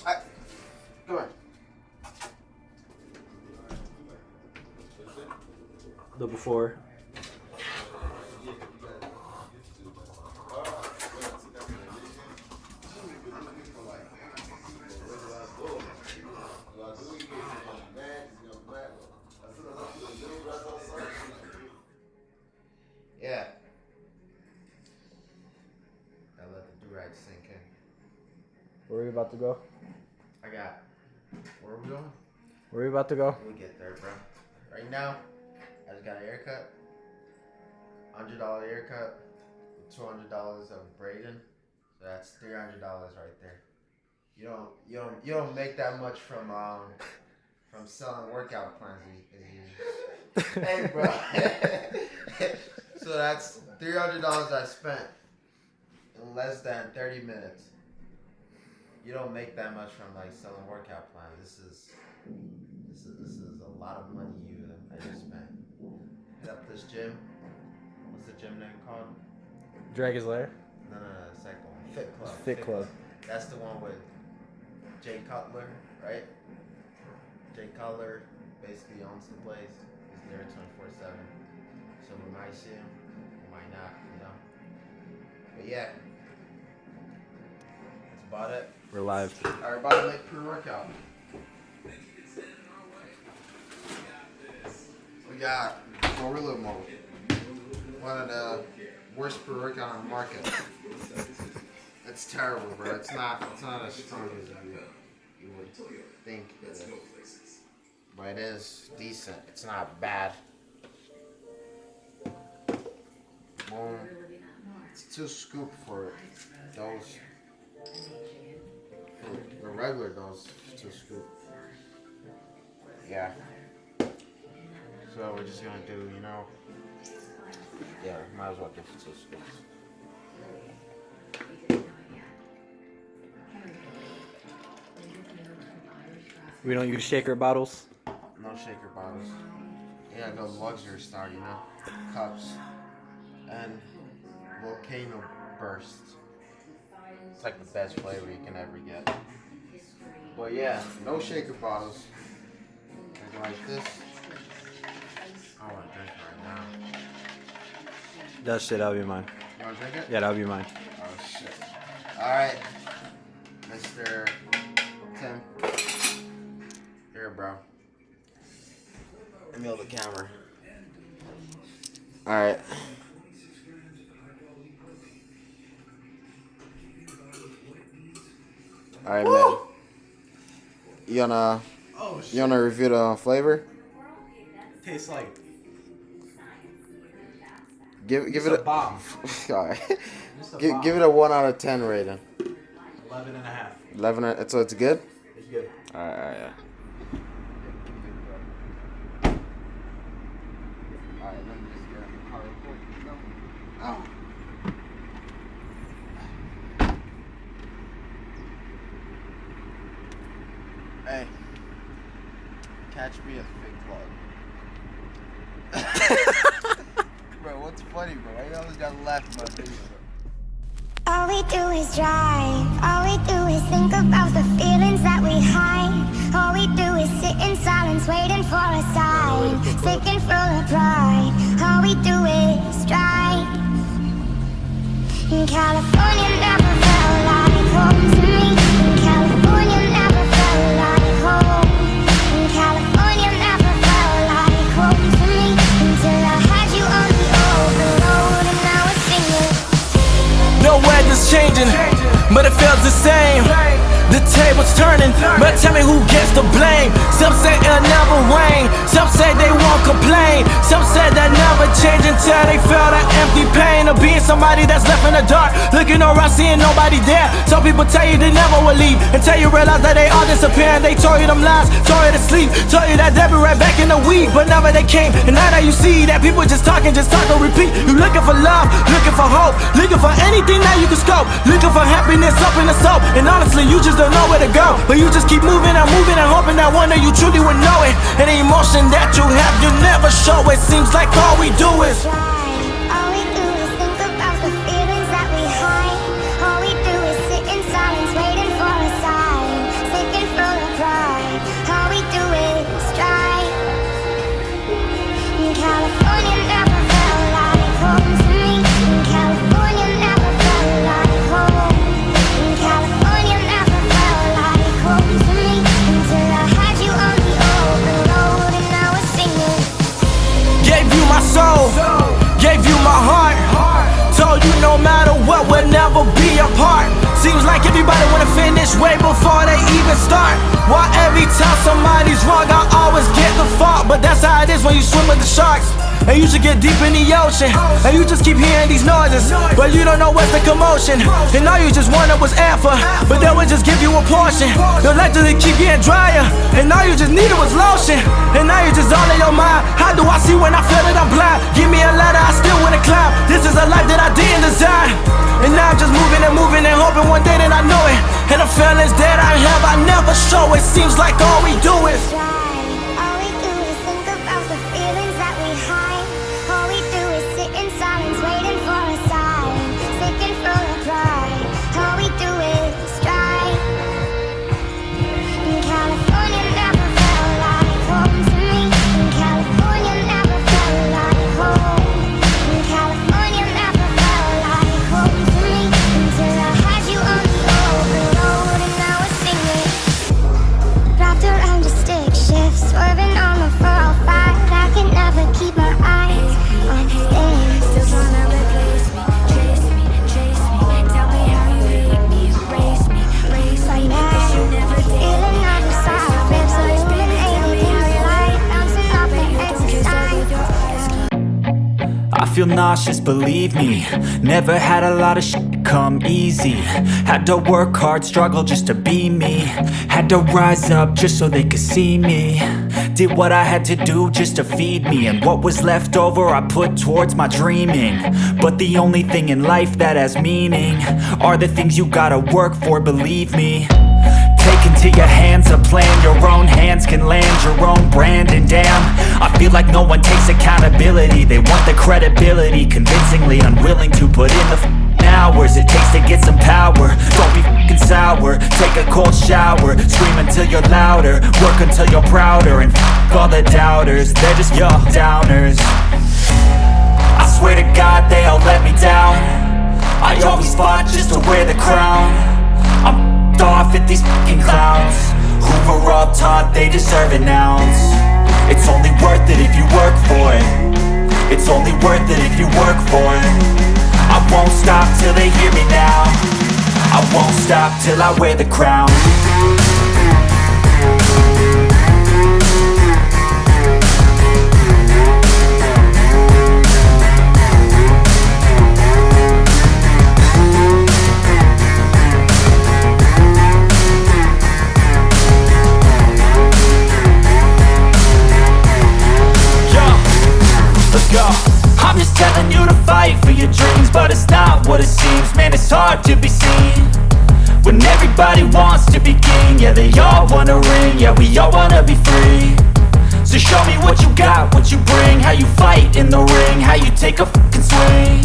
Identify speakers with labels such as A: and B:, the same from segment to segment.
A: Come on.
B: The before.
A: Yeah. I let the do-rag sink in.
B: Where are we about to go?
A: Where are we going?
B: Where are we about to go?
A: We'll get there, bro. Right now, I just got a haircut. $100 haircut. $200 of braiding. So that's $300 right there. You don't make that much from selling workout plans. Hey, bro. So that's $300 I spent in less than 30 minutes. You don't make that much from like selling workout plans. This is a lot of money I just spent. Hit up this gym. What's the gym name called?
B: Dragon's Lair?
A: No, the second one. Fit Club.
B: Fit Club.
A: That's the one with Jay Cutler, right? Jay Cutler basically owns the place. He's there 24/7. So we might see him, we might not, you know. But yeah. That's about it.
B: We're live.
A: Alright, about to make pre-workout. We got Gorilla Mode. One of the worst pre-workout on the market. It's terrible, bro. It's not as strong as you would think it is. But it is decent. It's not bad. It's 2 scoops for those. For the regular dose, 2 scoops. Yeah. So we're just gonna do, yeah, might as well give it 2 scoops.
B: We don't use shaker bottles?
A: No shaker bottles. Yeah, go luxury style, cups. And Volcano Burst. It's like the best flavor you can ever get. But yeah, no shaker bottles. Like this. I want to drink right now.
B: That shit, that'll be mine.
A: You want to drink it?
B: Yeah, that'll be mine.
A: Oh shit. Alright. Mr. Tim. Here, bro. Let me hold the camera. Alright. Alright, man. You wanna review the flavor?
B: Tastes like
A: Give it a
B: bomb.
A: Alright. Give it a 1 out of 10 rating.
B: 11.5.
A: 11. So it's good.
B: It's good.
A: Alright. Alright, let me just get a car real quick. Oh. Hey, catch me at Fit Club. Bro, what's funny, bro? I always got left about this.
C: All we do is drive. All we do is think about the feelings that we hide. All we do is sit in silence, waiting for a sign. Sick and full of pride. All we do is drive. In California, never felt like home to me. In California, never felt like home. In California, never felt like home to me. Until I had you on the open road, and now it's singing.
D: No weather's changing, but it feels the same. The table's turning, but tell me who gets the blame. Some say it'll never rain, some say they won't complain. Some say that never change until they feel that empty pain of being somebody that's left in the dark, looking around seeing nobody there. Some people tell you they never will leave, until you realize that they all disappear. They told you them lies, told you to sleep, told you that they'll be right back in the week, but never they came. And now that you see that people just talk and repeat. You looking for love, looking for hope, looking for anything that you can scope, looking for happiness up in the soap. And honestly, you just don't know where to go, but you just keep moving and moving and hoping that one day you truly would know it. And the emotion that you have, you never show it. Seems like all we do is
C: All we do is think about the feelings that we hide. All we do is sit in silence, waiting for a sign.
D: Everybody wanna finish way before they even start. Why every time somebody's wrong, I always get the fault? But that's how it is when you swim with the sharks. And you should get deep in the ocean, and you just keep hearing these noises, but you don't know what's the commotion. And all you just wanted was amper, but they would just give you a portion. Your life just keep getting drier, and all you just needed was lotion. And now you're just all in your mind. How do I see when I feel that I'm blind? Give me a ladder, I still wanna climb. This is a life that I didn't design. And now I'm just moving and hoping one day that I know it. And the feelings that I have, I never show. It seems like all we do is
C: All we do is think about the feelings that we hide. All we do is sit in silence, waiting for a sign. Sick and full of pride. All we do is strive. In California never felt like home to me. In California never felt like home. In California never felt like home to me. Until I had you on the open road and I was singing. Wrapped around a stick shift, swerving on the 405. I can never keep my eyes on things.
E: Still tryna replace me, chase me, chase me. Tell me how you hate me, erase me, erase
C: By
E: me.
C: now,
E: Cause you never
C: the
E: did.
C: feeling of the side flips, illuminating every light, bouncing off the exit sign.
F: I feel nauseous, believe me. Never had a lot of shit come easy. Had to work hard, struggle just to be me. Had to rise up just so they could see me. Did what I had to do just to feed me. And what was left over I put towards my dreaming. But the only thing in life that has meaning are the things you gotta work for, believe me. Take into your hands a plan. Your own hands can land your own brand. And damn, I feel like no one takes accountability. They want the credibility, convincingly unwilling to put in the hours it takes to get some power. Don't be f***ing sour. Take a cold shower. Scream until you're louder. Work until you're prouder. And f*** all the doubters, they're just your downers. I swear to God they all let me down. I always fought just to wear the crown. I'm off at these fucking clowns who were all taught they deserve an ounce. It's only worth it if you work for it. It's only worth it if you work for it. I won't stop till they hear me now. I won't stop till I wear the crown. I'm just telling you to fight for your dreams, but it's not what it seems. Man, it's hard to be seen when everybody wants to be king. Yeah, they all wanna ring, yeah, we all wanna be free. So show me what you got, what you bring, how you fight in the ring, how you take a fucking swing.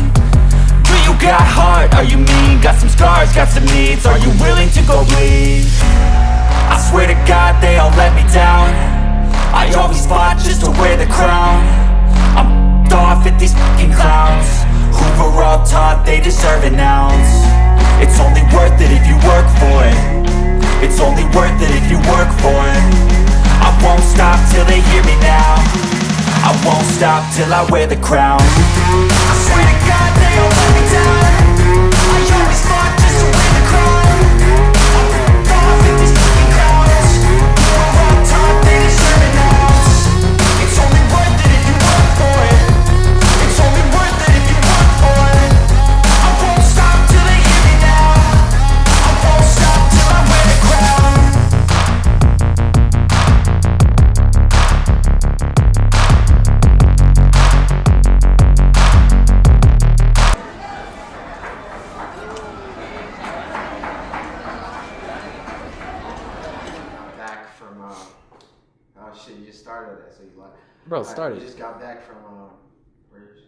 F: Do you got heart, are you mean? Got some scars, got some needs, are you willing to go bleed? I swear to God they all let me down. I always fought just to wear the crown. I'm off at these fucking clowns who were all taught they deserve an ounce. It's only worth it if you work for it. It's only worth it if you work for it. I won't stop till they hear me now. I won't stop till I wear the crown. I swear to God they all let me down. I always fought just to wear the crown. I'm off at these fucking clowns who were all taught they deserve an ounce. It's only worth it if you work for it. It's only worth it if you work for it. I won't stop till they hear me now. I won't stop till I wear the crown.
A: Back from oh shit, you just started that, so you like.
B: Bro,
A: Alright,
B: started.
A: We just got back from where?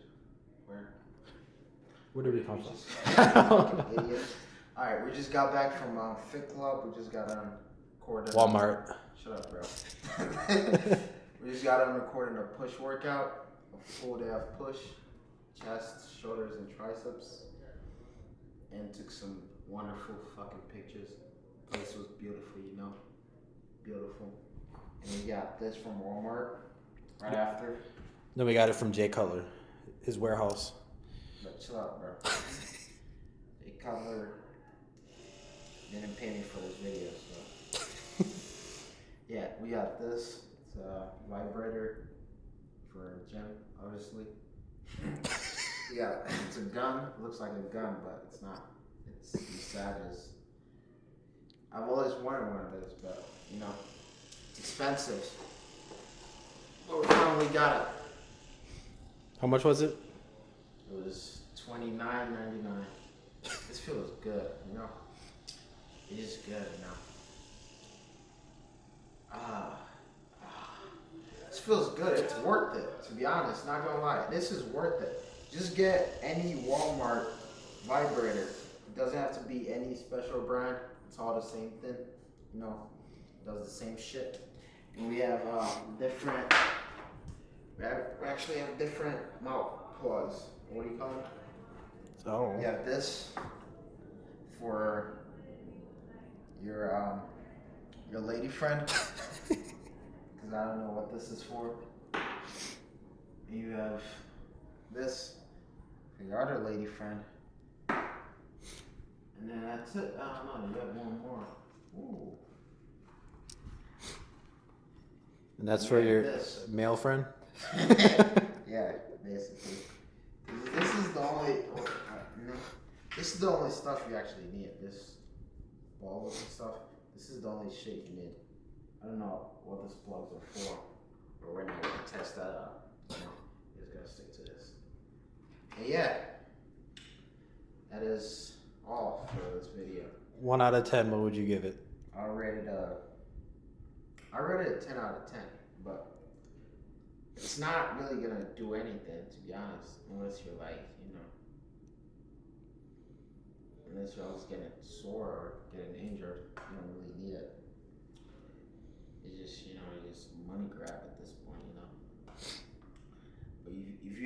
B: Where did we come
A: from? Idiot. All right, we just got back from Fit Club. We just got on recording.
B: Walmart.
A: Shut up, bro. We just got on recording a push workout, a full day of push, chest, shoulders, and triceps, and took some wonderful fucking pictures. Place was beautiful, you know, beautiful. And we got this from Walmart right after.
B: Then we got it from Jay Cutler, his warehouse.
A: But chill out, bro. They cover didn't pay me for this video, so. Yeah, we got this. It's a vibrator for gym, obviously. Yeah, it's a gun. It looks like a gun, but it's not. It's Savages. I've always wanted one of those, but you know, it's expensive. But we finally got it.
B: How much was it?
A: It was $29.99. This feels good, you know. It is good, you know. This feels good. It's worth it, to be honest. Not gonna lie, this is worth it. Just get any Walmart vibrator. It doesn't have to be any special brand. It's all the same thing, you know. It does the same shit. And we have different. We actually have different mouth plugs. What do you call them?
B: Oh.
A: You have this for your lady friend, because I don't know what this is for. You have this for your other lady friend, and then that's it. I don't know. You have one more. Ooh.
B: And that's for your
A: this.
B: male friend?
A: Yeah, basically. This is the only. This is the only stuff you actually need. This bulbs and stuff. This is the only shit you need. I don't know what these plugs are for, but we're not gonna test that out. You know, you're just gonna stick to this. And yeah, that is all for this video.
B: 1 out of 10, what would you give it?
A: I rated it a 10 out of 10, but it's not really gonna do anything, to be honest, unless you're like, you know, unless you're always getting sore or getting injured. You don't really need it. It's just, you know, it's just money grab at this point, you know. But if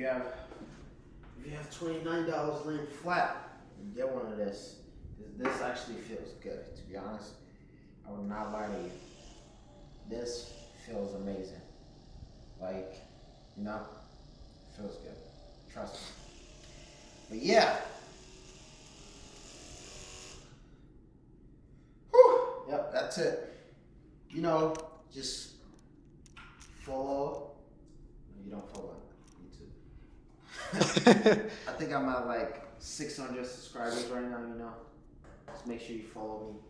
A: you have $29 laying flat, you get one of this. This actually feels good, to be honest. I would not lie to you. This feels amazing. Like, you know, it feels good. Trust me. But yeah. Whew. Yep, that's it. You know, just follow. You don't follow YouTube. I think I'm at like 600 subscribers right now, you know. Just make sure you follow me.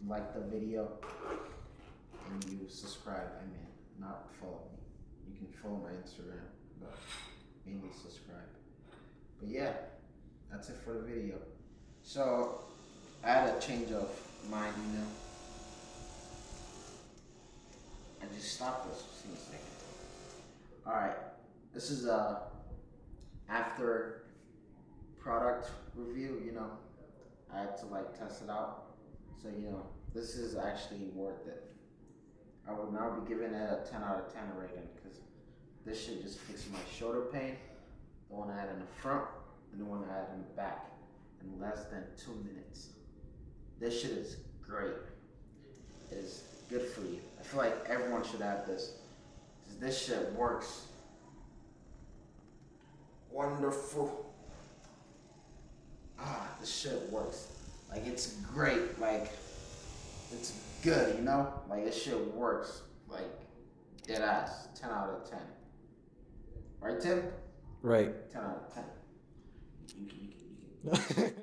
A: You like the video. And you subscribe. I mean, not follow me. You can follow my Instagram, but mainly subscribe. But yeah, that's it for the video. So I had a change of mind, you know. I just stopped this. Just in a second. All right, this is a after product review. You know, I had to like test it out. So you know, this is actually worth it. I would now be giving it a 10 out of 10 rating because this shit just fixed my shoulder pain, the one I had in the front and the one I had in the back in less than 2 minutes. This shit is great. It is good for you. I feel like everyone should have this because this shit works. Wonderful. This shit works. Like, it's great. Like, it's good, you know? Like, this shit works. Like, dead ass. 10 out of 10. Right, Tim?
B: Right.
A: 10 out of 10. You can.